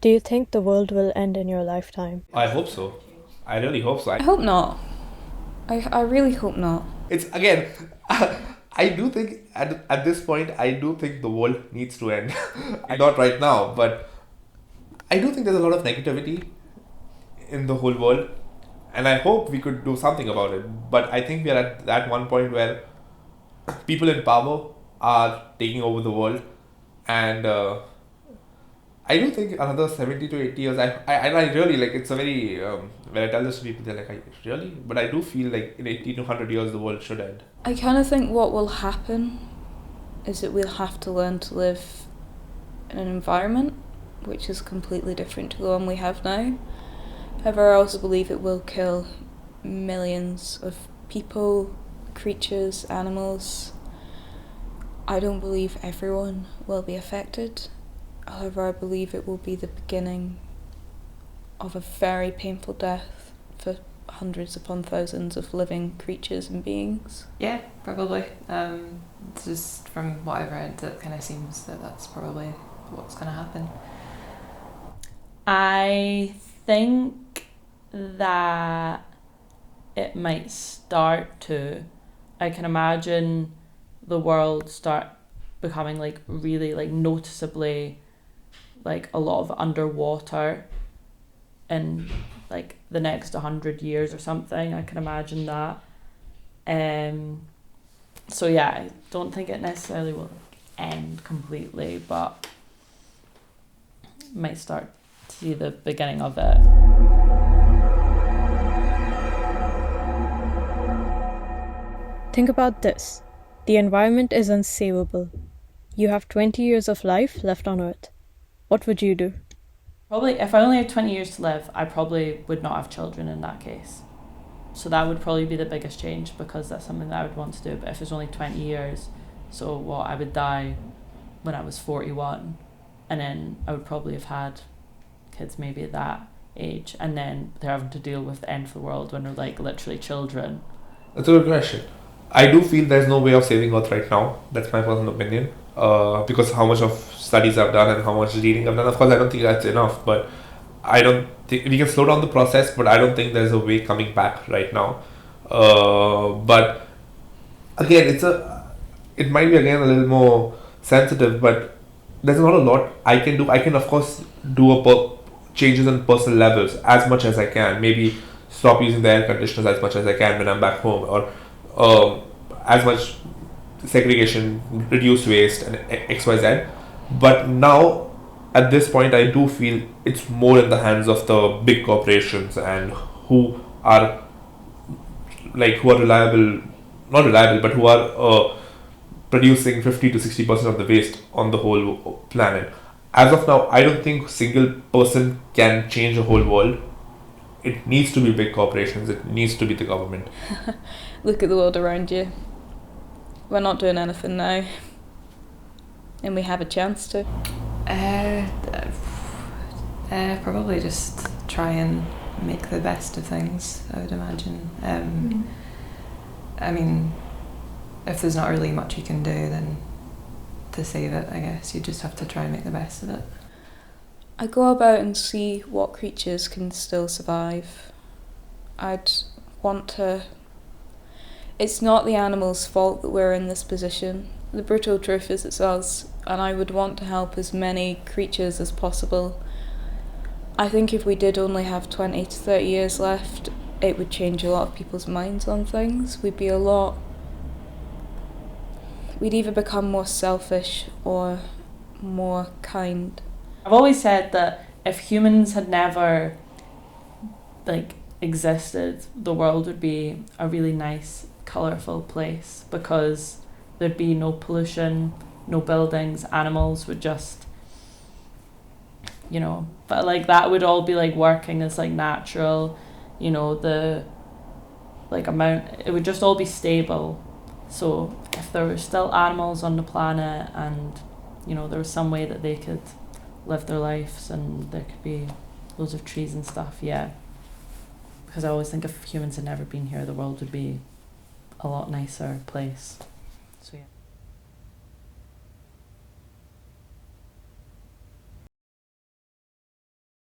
Do you think the world will end in your lifetime? I hope so. I really hope so. I hope not. I really hope not. It's again, I do think at this point, I do think the world needs to end. Not right now, but I do think there's a lot of negativity in the whole world, and I hope we could do something about it. But I think we are at that one point where people in power are taking over the world, and I do think another 70 to 80 years, I really like it's a very, when I tell this to people, they're like, really? But I do feel like in 80 to 100 years, the world should end. I kind of think what will happen is that we'll have to learn to live in an environment which is completely different to the one we have now. However, I also believe it will kill millions of people, creatures, animals. I don't believe everyone will be affected. However, I believe it will be the beginning of a very painful death for hundreds upon thousands of living creatures and beings. Yeah, probably. Just from what I've read, it kind of seems that that's probably what's going to happen. I think that it might start to. I can imagine the world start becoming like really like noticeably like a lot of underwater in like the next 100 years or something. I can imagine that. So yeah, I don't think it necessarily will end completely, but might start to see the beginning of it. Think about this. The environment is unsavable. You have 20 years of life left on Earth. What would you do? Probably, if I only had 20 years to live, I probably would not have children in that case. So that would probably be the biggest change, because that's something that I would want to do. But if it's only 20 years, so what, I would die when I was 41, and then I would probably have had kids maybe at that age, and then they're having to deal with the end of the world when they're like literally children. That's a good question. I do feel there's no way of saving Earth right now. That's my personal opinion. Because how much of studies I've done and how much reading I've done. Of course, I don't think that's enough, but I don't think we can slow down the process, but I don't think there's a way coming back right now. But again, it might be again a little more sensitive, but there's not a lot I can do. I can of course do changes on personal levels as much as I can. Maybe stop using the air conditioners as much as I can when I'm back home, or as much segregation, reduce waste, and XYZ. But now, at this point, I do feel it's more in the hands of the big corporations and who are reliable, not reliable, but who are producing 50 to 60% of the waste on the whole planet. As of now, I don't think single person can change the whole world. It needs to be big corporations. It needs to be the government. Look at the world around you. We're not doing anything now, and we have a chance to. Probably just try and make the best of things, I would imagine. I mean, if there's not really much you can do, then to save it, I guess you just have to try and make the best of it. I go about and see what creatures can still survive. I'd want to... It's not the animals' fault that we're in this position. The brutal truth is it's us, and I would want to help as many creatures as possible. I think if we did only have 20 to 30 years left, it would change a lot of people's minds on things. We'd either become more selfish or more kind. I've always said that if humans had never existed, the world would be a really nice, colourful place, because there'd be no pollution, no buildings, animals would just, but that would all be working as natural, the amount, it would just all be stable. So if there were still animals on the planet, and there was some way that they could live their lives, and there could be loads of trees and stuff, yeah. Because I always think if humans had never been here, the world would be a lot nicer place. So yeah.